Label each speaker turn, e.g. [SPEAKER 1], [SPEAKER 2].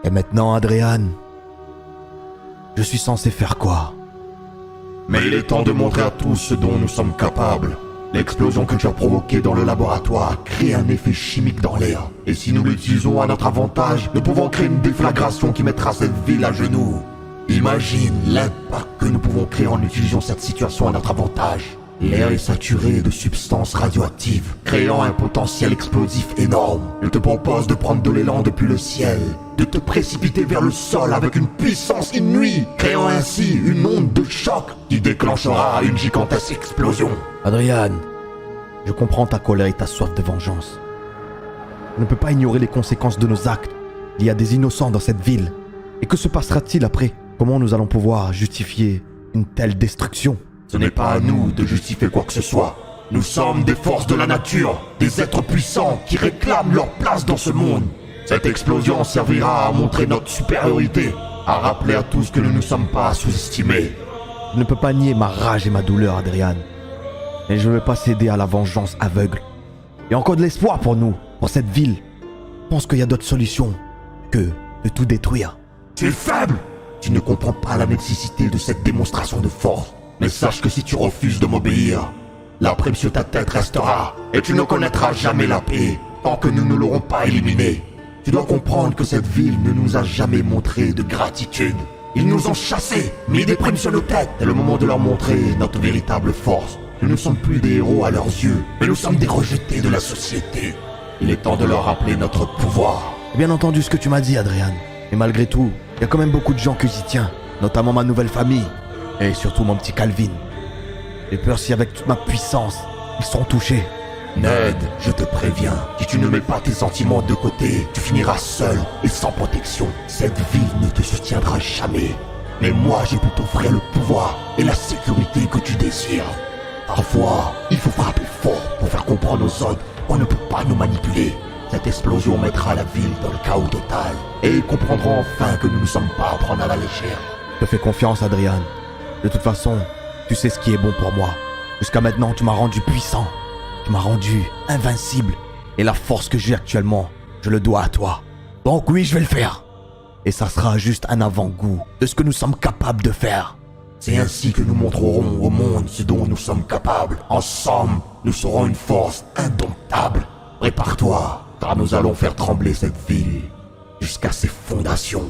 [SPEAKER 1] Et maintenant, Adrian, je suis censé faire quoi?
[SPEAKER 2] Mais il est temps de montrer à tous ce dont nous sommes capables. L'explosion que tu as provoquée dans le laboratoire crée un effet chimique dans l'air. Et si nous l'utilisons à notre avantage, nous pouvons créer une déflagration qui mettra cette ville à genoux. Imagine l'impact que nous pouvons créer en utilisant cette situation à notre avantage. L'air est saturé de substances radioactives, créant un potentiel explosif énorme. Je te propose de prendre de l'élan depuis le ciel, de te précipiter vers le sol avec une puissance inouïe, créant ainsi une onde de choc qui déclenchera une gigantesque explosion.
[SPEAKER 1] Adrian, je comprends ta colère et ta soif de vengeance. On ne peut pas ignorer les conséquences de nos actes. Il y a des innocents dans cette ville. Et que se passera-t-il après? Comment nous allons pouvoir justifier une telle destruction?
[SPEAKER 2] Ce n'est pas à nous de justifier quoi que ce soit. Nous sommes des forces de la nature, des êtres puissants qui réclament leur place dans ce monde. Cette explosion servira à montrer notre supériorité, à rappeler à tous que nous ne sommes pas sous-estimés.
[SPEAKER 1] Je ne peux pas nier ma rage et ma douleur, Adrian. Et je ne vais pas céder à la vengeance aveugle. Il y a encore de l'espoir pour nous, pour cette ville. Je pense qu'il y a d'autres solutions que de tout détruire.
[SPEAKER 2] Tu es faible! Tu ne comprends pas la nécessité de cette démonstration de force. Mais sache que si tu refuses de m'obéir, la prime sur ta tête restera, et tu ne connaîtras jamais la paix, tant que nous ne l'aurons pas éliminée. Tu dois comprendre que cette ville ne nous a jamais montré de gratitude. Ils nous ont chassés, mis des primes sur nos têtes. C'est le moment de leur montrer notre véritable force. Nous ne sommes plus des héros à leurs yeux, mais nous sommes des rejetés de la société. Il est temps de leur rappeler notre pouvoir.
[SPEAKER 1] J'ai bien entendu ce que tu m'as dit, Adrian. Mais malgré tout, il y a quand même beaucoup de gens que j'y tiens, notamment ma nouvelle famille. Et surtout mon petit Calvin. J'ai peur si avec toute ma puissance, ils sont touchés.
[SPEAKER 2] Ned, je te préviens, si tu ne mets pas tes sentiments de côté, tu finiras seul et sans protection. Cette ville ne te soutiendra jamais. Mais moi, je peux t'offrir le pouvoir et la sécurité que tu désires. Parfois, il faut frapper fort pour faire comprendre aux autres qu'on ne peut pas nous manipuler. Cette explosion mettra la ville dans le chaos total. Et ils comprendront enfin que nous ne sommes pas à prendre à la légère.
[SPEAKER 1] Je te fais confiance, Adrian. De toute façon, tu sais ce qui est bon pour moi. Jusqu'à maintenant, tu m'as rendu puissant. Tu m'as rendu invincible. Et la force que j'ai actuellement, je le dois à toi. Donc oui, je vais le faire. Et ça sera juste un avant-goût de ce que nous sommes capables de faire.
[SPEAKER 2] C'est ainsi que nous montrerons au monde ce dont nous sommes capables. Ensemble, nous serons une force indomptable. Prépare-toi, car nous allons faire trembler cette ville jusqu'à ses fondations.